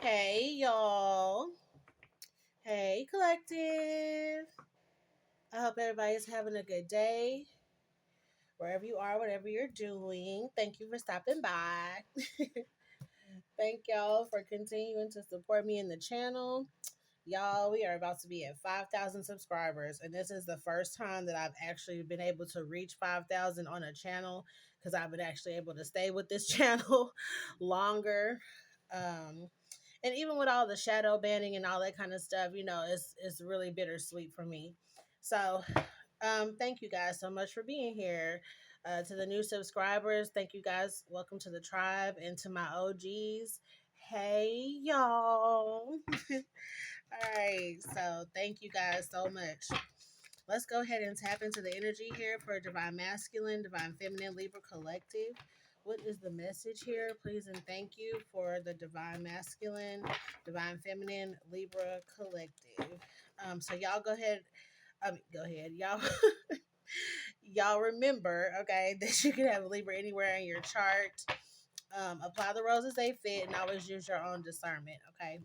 Hey, y'all. Hey, collective. I hope everybody's having a good day, wherever you are, whatever you're doing. Thank you for stopping by. Thank y'all for continuing to support me in the channel. Y'all, we are about to be at 5,000 subscribers, and this is the first time that I've actually been able to reach 5,000 on a channel because I've been actually able to stay with this channel longer. Um, and even with all the shadow banning and all that kind of stuff, it's really bittersweet for me. So, thank you guys so much for being here. To the new subscribers, thank you guys. Welcome to the tribe, and to my OGs. Hey, y'all. All right, so thank you guys so much. Let's go ahead and tap into the energy here for Divine Masculine, Divine Feminine, Libra Collective. What is the message here? Please and thank you for the Divine Masculine, Divine Feminine, Libra Collective. So y'all go ahead, y'all. Y'all remember, okay, that you can have Libra anywhere in your chart. Apply the roles as they fit, and always use your own discernment, okay?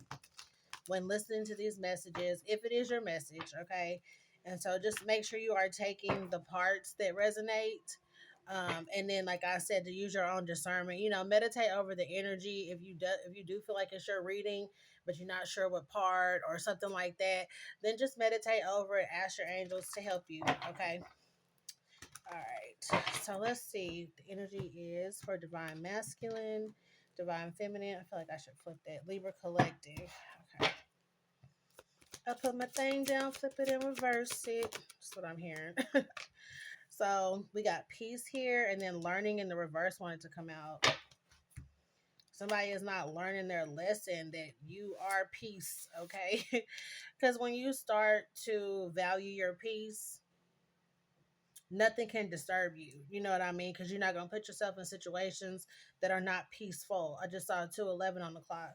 When listening to these messages, if it is your message, okay? And so just make sure you are taking the parts that resonate. And then, like I said, to use your own discernment, meditate over the energy. If you do feel like it's your reading, but you're not sure what part or something like that, then just meditate over it. Ask your angels to help you. Okay. All right. So let's see. The energy is for Divine Masculine, Divine Feminine. I feel like I should flip that. Libra Collective. Okay. I put my thing down, flip it, and reverse it. That's what I'm hearing. So we got peace here, and then learning in the reverse wanted to come out. Somebody is not learning their lesson that you are peace, okay? Because when you start to value your peace, nothing can disturb you. You know what I mean? Because you're not going to put yourself in situations that are not peaceful. I just saw 2:11 on the clock.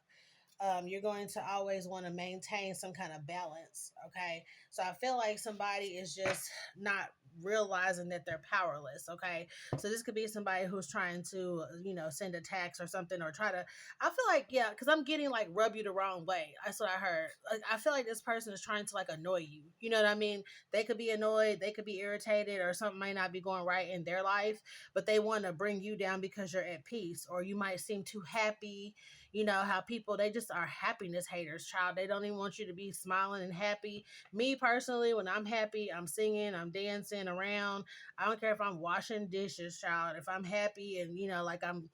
You're going to always want to maintain some kind of balance. Okay. So I feel like somebody is just not realizing that they're powerless. Okay. So this could be somebody who's trying to, send a text or something, or try to, I feel like, yeah, because I'm getting like rub you the wrong way. That's what I heard. Like, I feel like this person is trying to like annoy you. You know what I mean? They could be annoyed, they could be irritated, or something might not be going right in their life, but they want to bring you down because you're at peace, or you might seem too happy. You know how people, they just are happiness haters, child. They don't even want you to be smiling and happy. Me personally, when I'm happy, I'm singing, I'm dancing around. I don't care if I'm washing dishes, child. If I'm happy and, like I'm,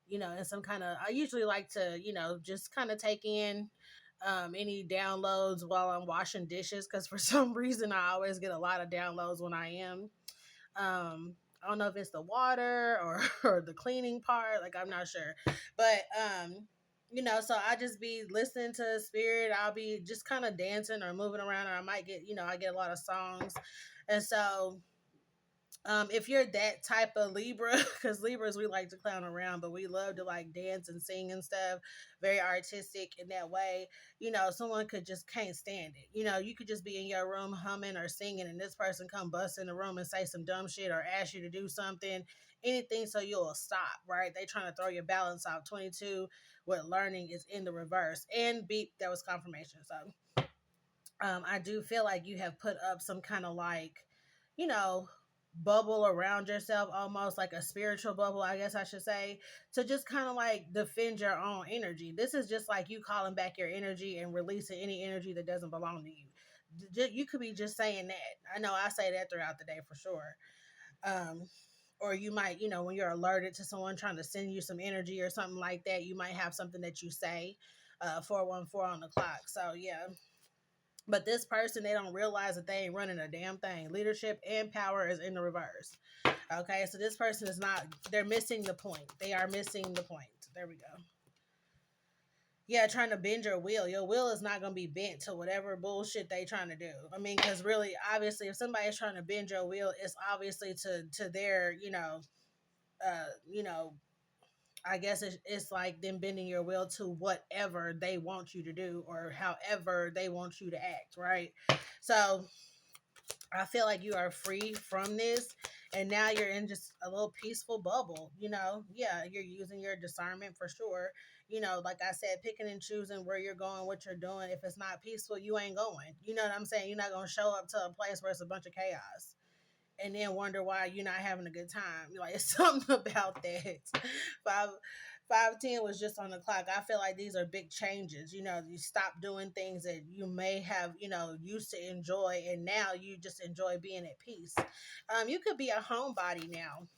in some kind of, I usually like to, just kind of take in any downloads while I'm washing dishes, because for some reason I always get a lot of downloads when I am. I don't know if it's the water or or the cleaning part, like I'm not sure. But so I just be listening to spirit. I'll be just kind of dancing or moving around, or I might get, I get a lot of songs. And so if you're that type of Libra, because Libras, we like to clown around, but we love to like dance and sing and stuff, very artistic in that way. Someone could just can't stand it. You could just be in your room humming or singing, and this person come bust in the room and say some dumb shit or ask you to do something, anything, so you'll stop, right? They trying to throw your balance off. 22 with learning is in the reverse. And beep, that was confirmation. So I do feel like you have put up some kind of like, you know, bubble around yourself, almost like a spiritual bubble, I guess I should say, to just kind of like defend your own energy. This is just like you calling back your energy and releasing any energy that doesn't belong to you. You could be just saying that. I know I say that throughout the day for sure. Or you might, when you're alerted to someone trying to send you some energy or something like that, you might have something that you say. 414 on the clock. So yeah. But this person, they don't realize that they ain't running a damn thing. Leadership and power is in the reverse. Okay, so this person is not, they're missing the point. They are missing the point. There we go. Yeah, trying to bend your will. Your will is not going to be bent to whatever bullshit they trying to do. I mean, because really, obviously, if somebody's trying to bend your will, it's obviously to their, uh, you know, I guess it's like them bending your will to whatever they want you to do or however they want you to act, right? So I feel like you are free from this, and now you're in just a little peaceful bubble, Yeah, you're using your discernment for sure. like I said, picking and choosing where you're going, what you're doing. If it's not peaceful, you ain't going. You know what I'm saying? You're not going to show up to a place where it's a bunch of chaos and then wonder why you're not having a good time. Like, it's something about that. Five 510 was just on the clock. I feel like these are big changes. You stop doing things that you may have, used to enjoy, and now you just enjoy being at peace. You could be a homebody now.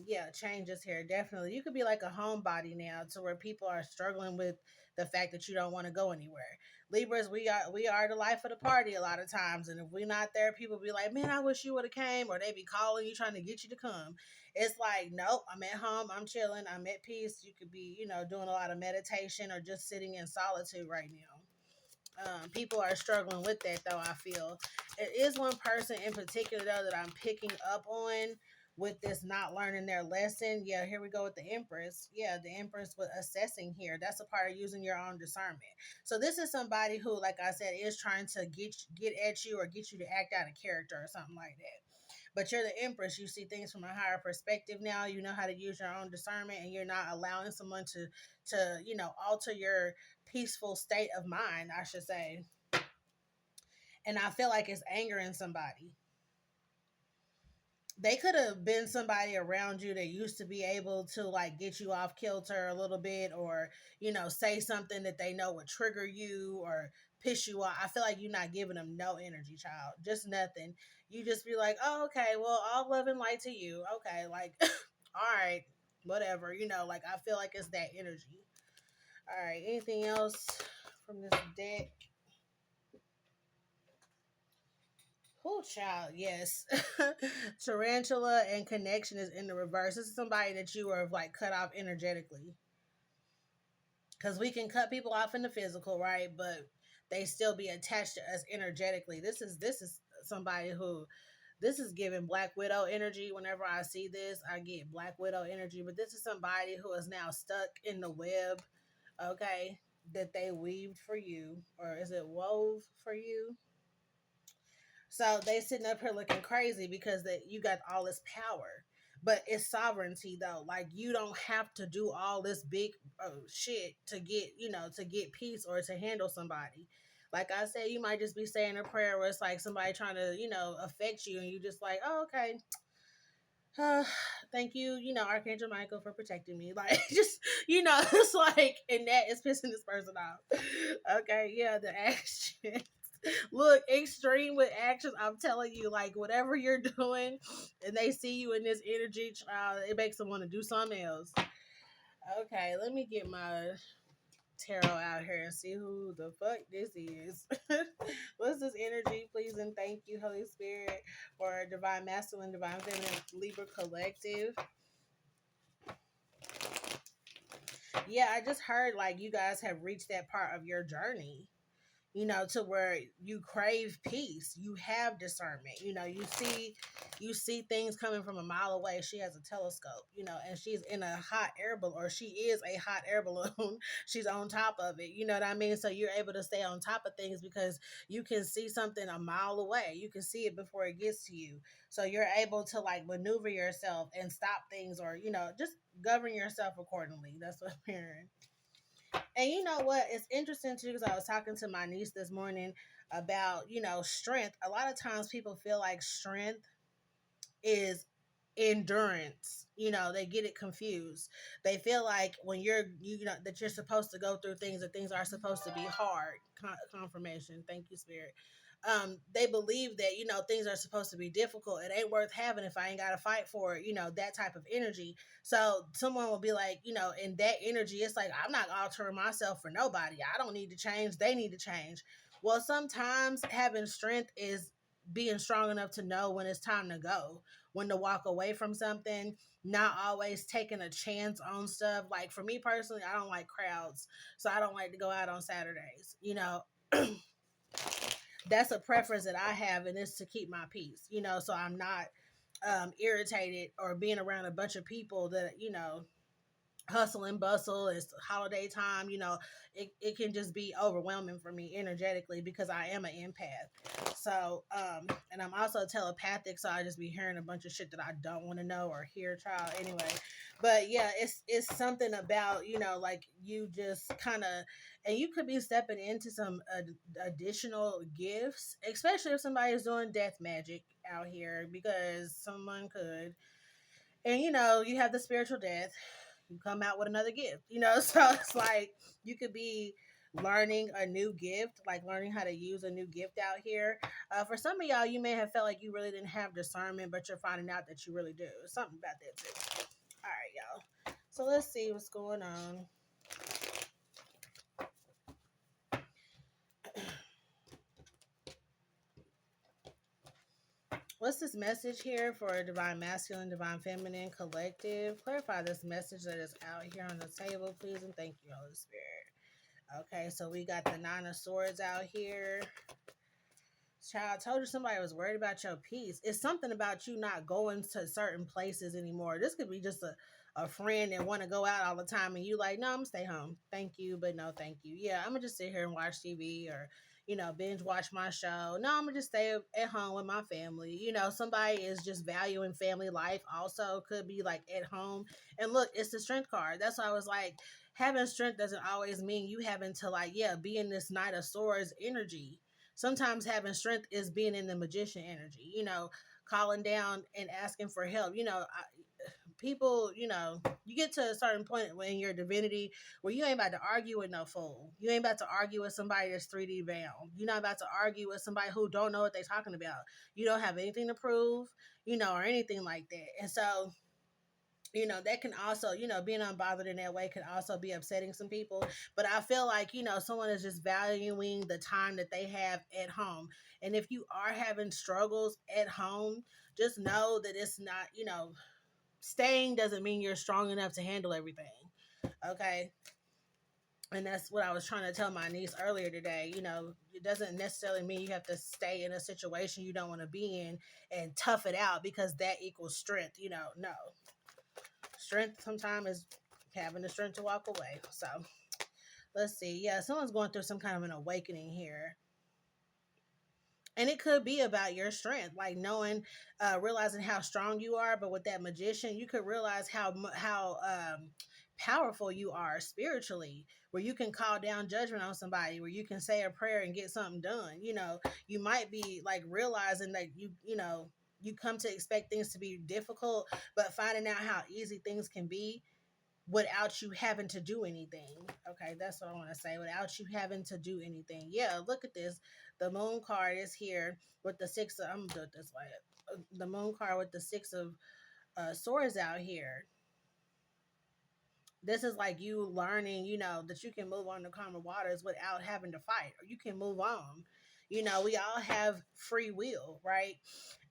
Yeah, changes here, definitely. You could be like a homebody now, to where people are struggling with the fact that you don't want to go anywhere. Libras, we are the life of the party a lot of times, and if we're not there, people be like, man, I wish you would have came, or they be calling you trying to get you to come. It's like, nope, I'm at home, I'm chilling, I'm at peace. You could be, doing a lot of meditation or just sitting in solitude right now. People are struggling with that, though. I feel it is one person in particular, though, that I'm picking up on with this not learning their lesson. Yeah, here we go with the Empress. Yeah, the Empress with assessing here. That's a part of using your own discernment. So this is somebody who, like I said, is trying to get at you or get you to act out of character or something like that. But you're the Empress. You see things from a higher perspective now. You know how to use your own discernment, and you're not allowing someone to alter your peaceful state of mind, I should say. And I feel like it's angering somebody. They could have been somebody around you that used to be able to like get you off kilter a little bit, or say something that they know would trigger you or piss you off. I feel like you're not giving them no energy, child, just nothing. You just be like, oh, okay, well, all love and light to you. Okay, like all right, whatever. Like, I feel like it's that energy. All right, anything else from this deck? Oh, child, yes. Tarantula and connection is in the reverse. This is somebody that you are like cut off energetically. Because we can cut people off in the physical, right? But they still be attached to us energetically. This is somebody who, this is giving Black Widow energy. Whenever I see this, I get Black Widow energy. But this is somebody who is now stuck in the web, okay, that they weaved for you. Or is it wove for you? So they sitting up here looking crazy because that you got all this power. But it's sovereignty though. Like, you don't have to do all this big shit to get peace or to handle somebody. Like I said, you might just be saying a prayer where it's like somebody trying to, affect you, and you just like, oh, okay. Uh, thank you, Archangel Michael, for protecting me. Like, just, it's like, and that is pissing this person off. Okay, yeah, the action. Look, extreme with actions. I'm telling you, like, whatever you're doing, and they see you in this energy, it makes them want to do something else. Okay, let me get my tarot out here and see who the fuck this is. What's this energy? Please and thank you, Holy Spirit, for Divine Masculine, Divine Feminine, Libra Collective. Yeah, I just heard like you guys have reached that part of your journey, to where you crave peace. You have discernment. You see things coming from a mile away. She has a telescope, and she's in a hot air balloon, or she is a hot air balloon. She's on top of it. You know what I mean? So you're able to stay on top of things because you can see something a mile away. You can see it before it gets to you. So you're able to like maneuver yourself and stop things, or, just govern yourself accordingly. That's what I'm hearing. And you know what? It's interesting too, because I was talking to my niece this morning about, strength. A lot of times people feel like strength is endurance. They get it confused. They feel like when that you're supposed to go through things, that things are supposed to be hard. Confirmation. Thank you, Spirit. They believe that things are supposed to be difficult. It ain't worth having if I ain't got to fight for it. That type of energy. So someone will be like, in that energy, it's like, I'm not altering myself for nobody. I don't need to change. They need to change. Well, sometimes having strength is being strong enough to know when it's time to go, when to walk away from something, not always taking a chance on stuff. Like, for me personally, I don't like crowds, so I don't like to go out on Saturdays. That's a preference that I have, and it's to keep my peace, so I'm not irritated or being around a bunch of people that, hustle and bustle, it's holiday time, it can just be overwhelming for me energetically because I am an empath. So and I'm also telepathic, so I just be hearing a bunch of shit that I don't want to know or hear, child, anyway. But yeah, it's something about, like, you just kind of, and you could be stepping into some additional gifts, especially if somebody is doing death magic out here, because someone could. And you have the spiritual death, you come out with another gift, so it's like you could be learning a new gift, like learning how to use a new gift out here. For some of y'all, you may have felt like you really didn't have discernment, but you're finding out that you really do. Something about that too. All right, y'all, so let's see what's going on. What's this message here for divine masculine, divine feminine, collective? Clarify this message that is out here on the table, please, and thank you, Holy Spirit. Okay, so we got the Nine of Swords out here. Child, I told you somebody was worried about your peace. It's something about you not going to certain places anymore. This could be just a friend that want to go out all the time, and you like, no, I'm gonna stay home. Thank you, but no, thank you. Yeah, I'm gonna just sit here and watch TV, or binge watch my show. No, I'm gonna just stay at home with my family. Somebody is just valuing family life. Also, could be like at home. And look, it's the strength card. That's why I was like, having strength doesn't always mean you having to, like, yeah, be in this Knight of Swords energy. Sometimes having strength is being in the magician energy, calling down and asking for help. People, you get to a certain point in your divinity where you ain't about to argue with no fool. You ain't about to argue with somebody that's 3D bound. You're not about to argue with somebody who don't know what they're talking about. You don't have anything to prove, or anything like that. And so, that can also, being unbothered in that way can also be upsetting some people. But I feel like, someone is just valuing the time that they have at home. And if you are having struggles at home, just know that it's not, staying doesn't mean you're strong enough to handle everything. Okay. And that's what I was trying to tell my niece earlier today. It doesn't necessarily mean you have to stay in a situation you don't want to be in and tough it out because that equals strength. No. Strength sometimes is having the strength to walk away. So let's see. Yeah, someone's going through some kind of an awakening here. And it could be about your strength, like knowing, realizing how strong you are. But with that magician, you could realize how powerful you are spiritually, where you can call down judgment on somebody, where you can say a prayer and get something done. You might be like realizing that you come to expect things to be difficult, but finding out how easy things can be without you having to do anything. Okay, that's what I want to say. Without you having to do anything. Yeah, look at this. The moon card is here with the six of, I'm gonna do it this way. The moon card with the six of swords out here. This is like you learning, that you can move on to calmer waters without having to fight, or you can move on. We all have free will, right?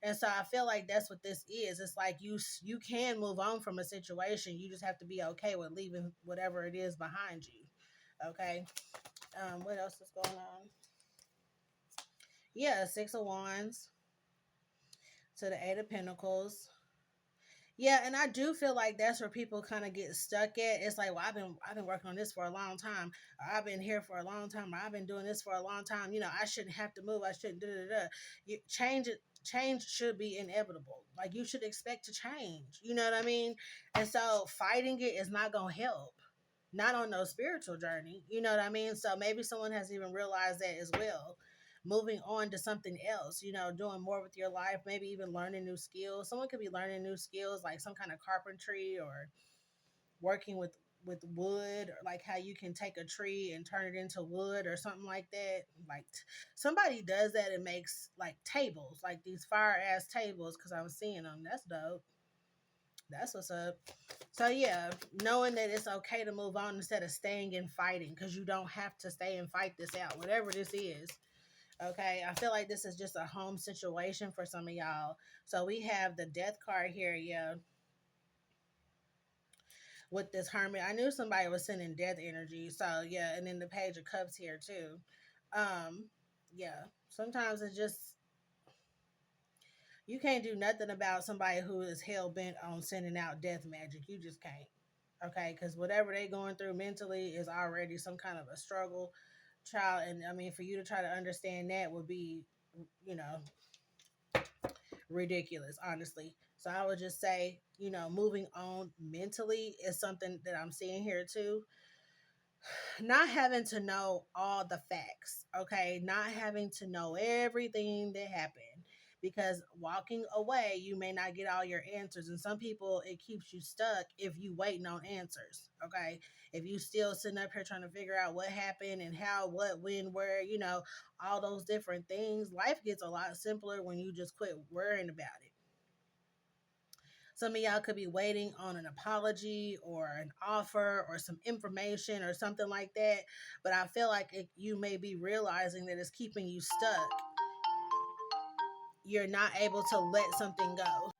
And so I feel like that's what this is. It's like you can move on from a situation. You just have to be okay with leaving whatever it is behind you. Okay. What else is going on? Yeah, Six of Wands to the Eight of Pentacles. Yeah, and I do feel like that's where people kind of get stuck at. It's like, well, I've been working on this for a long time. Or I've been here for a long time. Or I've been doing this for a long time. I shouldn't have to move. I shouldn't do da. You change it. Change should be inevitable. Like, you should expect to change. You know what I mean? And so fighting it is not gonna help. Not on no spiritual journey. You know what I mean? So maybe someone has even realized that as well, moving on to something else, doing more with your life, maybe even learning new skills. Someone could be learning new skills like some kind of carpentry, or working with wood, or like how you can take a tree and turn it into wood or something like that. Like somebody does that and makes like tables, like these fire ass tables, because I'm seeing them. That's dope. That's what's up. So yeah, knowing that it's okay to move on instead of staying and fighting, because you don't have to stay and fight this out, whatever this is. Okay, I feel like this is just a home situation for some of y'all. So we have the death card here, yeah, with this hermit. I knew somebody was sending death energy. So yeah, and then the page of cups here too. Um, yeah, sometimes it's just you can't do nothing about somebody who is hell bent on sending out death magic. You just can't. Okay, because whatever they going through mentally is already some kind of a struggle, child. And I mean, for you to try to understand that would be, you know, ridiculous, honestly. So I would just say, moving on mentally is something that I'm seeing here too. Not having to know all the facts, okay? Not having to know everything that happened. Because walking away, you may not get all your answers. And some people, it keeps you stuck if you waiting on answers, okay? If you still sitting up here trying to figure out what happened and how, what, when, where, all those different things, life gets a lot simpler when you just quit worrying about it. Some of y'all could be waiting on an apology or an offer or some information or something like that. But I feel like you may be realizing that it's keeping you stuck. You're not able to let something go.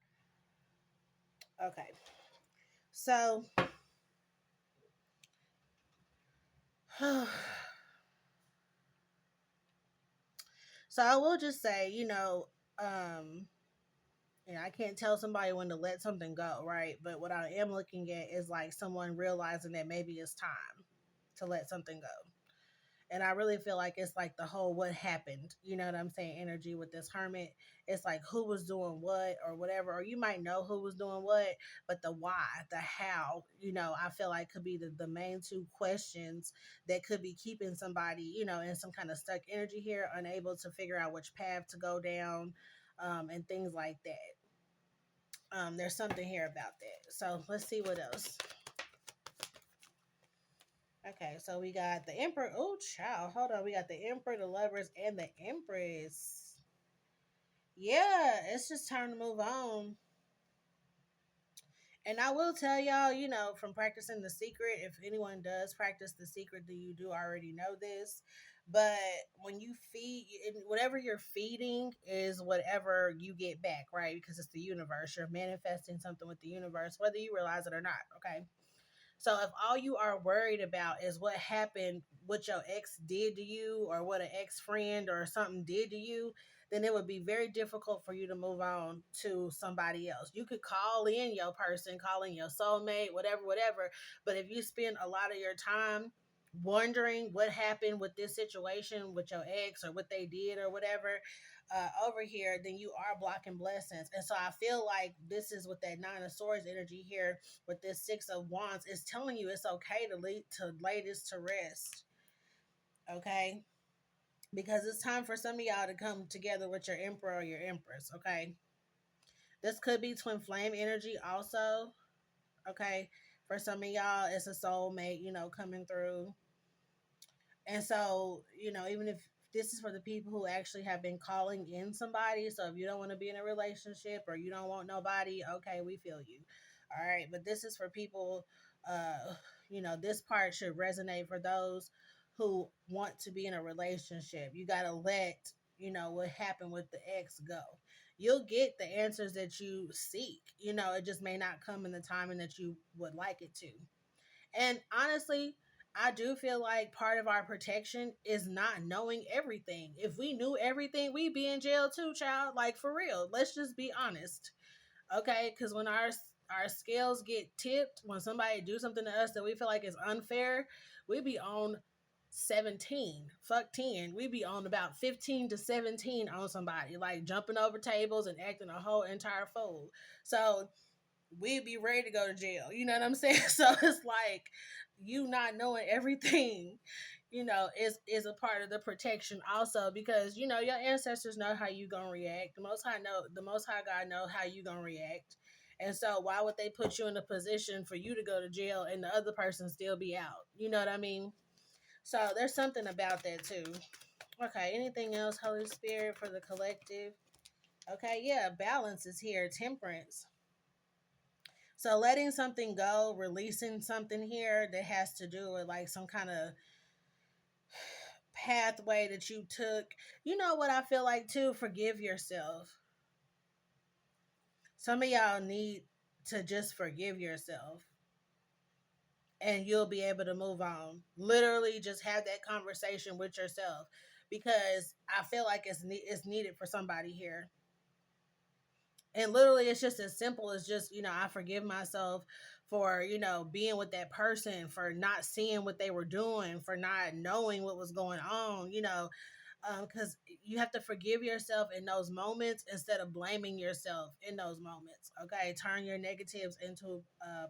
Okay. So, so I will just say, I can't tell somebody when to let something go, right? But what I am looking at is like someone realizing that maybe it's time to let something go. And I really feel like it's like the whole what happened, you know what I'm saying, energy with this hermit. It's like who was doing what or whatever, or you might know who was doing what, but the why, the how, I feel like could be the main two questions that could be keeping somebody, in some kind of stuck energy here, unable to figure out which path to go down, and things like that. There's something here about that. So let's see what else. Okay, so we got the Emperor. Oh, child. Hold on. We got the Emperor, the Lovers, and the Empress. Yeah, it's just time to move on. And I will tell y'all, from practicing the secret, if anyone does practice the secret, then you do already know this. But when you feed, whatever you're feeding is whatever you get back, right? Because it's the universe. You're manifesting something with the universe, whether you realize it or not, okay? So if all you are worried about is what happened, what your ex did to you, or what an ex friend or something did to you, then it would be very difficult for you to move on to somebody else. You could call in your person, call in your soulmate, whatever, whatever. But if you spend a lot of your time wondering what happened with this situation with your ex or what they did or whatever, over here, then you are blocking blessings. And so I feel like this is with that Nine of Swords energy here with this Six of Wands. It's telling you it's okay to lay this to rest. Okay? Because it's time for some of y'all to come together with your Emperor or your Empress. Okay? This could be twin flame energy also. Okay? For some of y'all, it's a soulmate, coming through. And so, even if this is for the people who actually have been calling in somebody, so if you don't want to be in a relationship or you don't want nobody, okay, we feel you. All right. But this is for people, this part should resonate for those who want to be in a relationship. You got to let, what happened with the ex go. You'll get the answers that you seek. It just may not come in the timing that you would like it to. And honestly, I do feel like part of our protection is not knowing everything. If we knew everything, we'd be in jail too, child. Like for real. Let's just be honest. Okay? Because when our scales get tipped, when somebody do something to us that we feel like is unfair, we be on 17. Fuck 10. We be on about 15 to 17 on somebody. Like jumping over tables and acting a whole entire fool. So we'd be ready to go to jail. You know what I'm saying? So it's like you not knowing everything, is a part of the protection also because your ancestors know how you gonna react. The most high God know how you gonna react. And so why would they put you in a position for you to go to jail and the other person still be out? You know what I mean? So there's something about that too. Okay, anything else, Holy Spirit, for the collective? Okay, yeah, balance is here, temperance. So letting something go, releasing something here that has to do with like some kind of pathway that you took. You know what I feel like too? Forgive yourself. Some of y'all need to just forgive yourself and you'll be able to move on. Literally just have that conversation with yourself because I feel like it's needed for somebody here. And literally, it's just as simple as just, I forgive myself for, being with that person, for not seeing what they were doing, for not knowing what was going on, because you have to forgive yourself in those moments instead of blaming yourself in those moments. Okay, turn your negatives into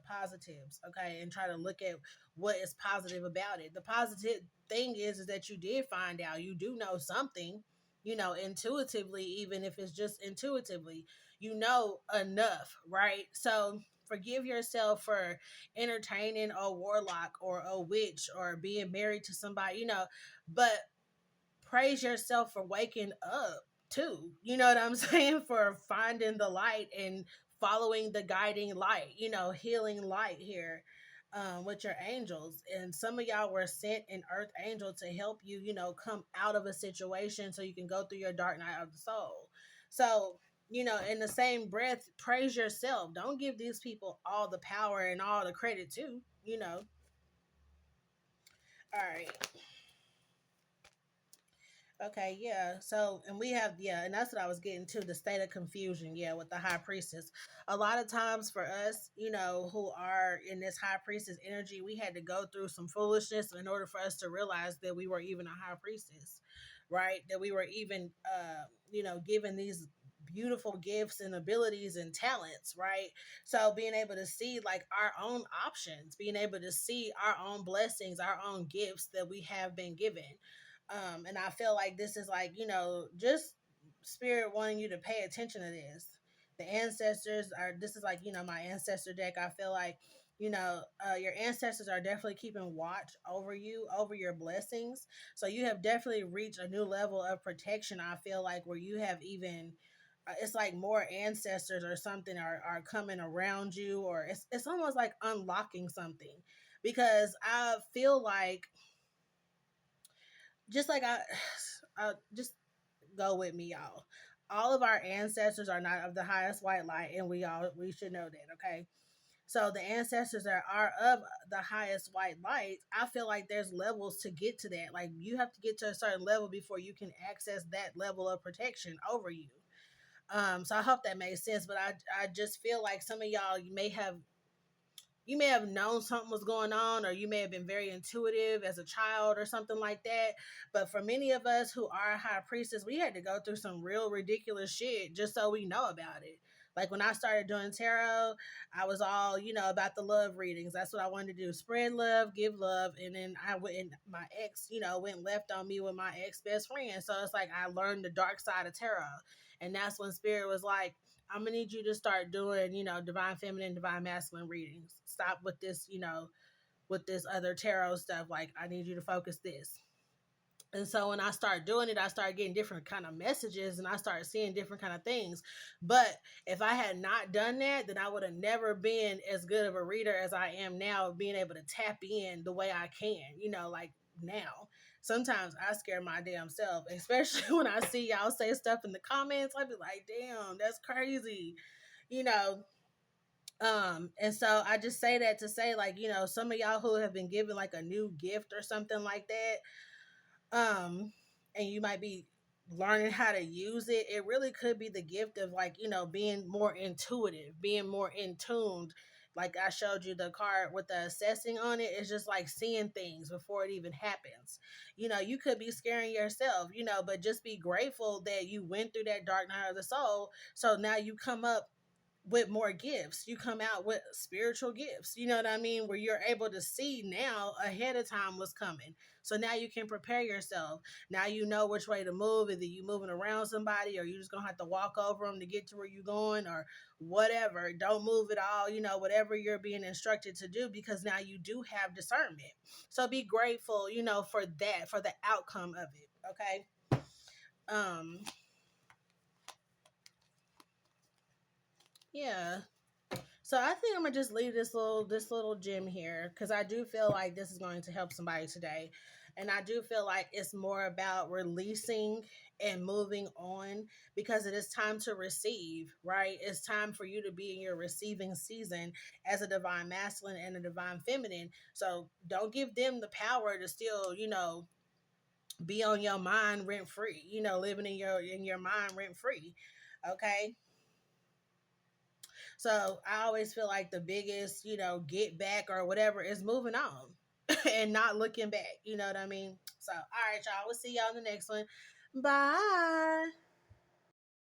positives. Okay, and try to look at what is positive about it. The positive thing is that you did find out. You do know something. Intuitively, even if it's just intuitively, enough, right? So forgive yourself for entertaining a warlock or a witch or being married to somebody, but praise yourself for waking up too. You know what I'm saying? For finding the light and following the guiding light, healing light here with your angels. And some of y'all were sent an earth angel to help you, come out of a situation so you can go through your dark night of the soul. So, in the same breath, praise yourself. Don't give these people all the power and all the credit too. All right. Okay, yeah. So, and we have, yeah, and that's what I was getting to, the state of confusion, yeah, with the high priestess. A lot of times for us, who are in this high priestess energy, we had to go through some foolishness in order for us to realize that we were even a high priestess, right? That we were even, given these beautiful gifts and abilities and talents, right? So being able to see like our own options, being able to see our own blessings, our own gifts that we have been given, and I feel like this is like, just spirit wanting you to pay attention to this. The ancestors are, this is like, my ancestor deck. I feel like, your ancestors are definitely keeping watch over you, over your blessings. So you have definitely reached a new level of protection. I feel like where you have even, it's like more ancestors or something are coming around you, or it's almost like unlocking something, because I feel like, just like just go with me, y'all. All of our ancestors are not of the highest white light, and we should know that, okay? So the ancestors that are of the highest white light, I feel like there's levels to get to that. Like you have to get to a certain level before you can access that level of protection over you. So I hope that makes sense. But I just feel like some of y'all, you may have known something was going on, or you may have been very intuitive as a child or something like that. But for many of us who are high priestess, we had to go through some real ridiculous shit just so we know about it. Like when I started doing tarot, I was all, about the love readings. That's what I wanted to do. Spread love, give love. And then I went, and my ex, went left on me with my ex best friend. So it's like I learned the dark side of tarot. And that's when spirit was like, I'm gonna need you to start doing, divine feminine, divine masculine readings. Stop with this, with this other tarot stuff. Like, I need you to focus this. And so when I started doing it, I started getting different kind of messages, and I started seeing different kind of things. But if I had not done that, then I would have never been as good of a reader as I am now, being able to tap in the way I can, like now. Sometimes I scare my damn self, especially when I see y'all say stuff in the comments. I'd be like, damn, that's crazy, you know. And so I just say that to say, like, some of y'all who have been given like a new gift or something like that, and you might be learning how to use it, it really could be the gift of, like, being more intuitive, being more in tuned. Like I showed you the card with the assessing on it, it's just like seeing things before it even happens. You could be scaring yourself, but just be grateful that you went through that dark night of the soul, so now you come up with more gifts. You come out with spiritual gifts. You know what I mean? Where you're able to see now ahead of time what's coming. So now you can prepare yourself. Now you know which way to move. Either you moving around somebody, or you just gonna have to walk over them to get to where you're going, or whatever. Don't move at all. Whatever you're being instructed to do, because now you do have discernment. So be grateful, for that, for the outcome of it. Okay. Um. Yeah. So I think I'm gonna just leave this little gem here, because I do feel like this is going to help somebody today, and I do feel like it's more about releasing and moving on, because it is time to receive. Right? It's time for you to be in your receiving season as a divine masculine and a divine feminine. So don't give them the power to still, be on your mind rent free. Living in your mind rent free. Okay. So I always feel like the biggest, get back or whatever is moving on and not looking back. You know what I mean? So, all right, y'all. We'll see y'all in the next one. Bye.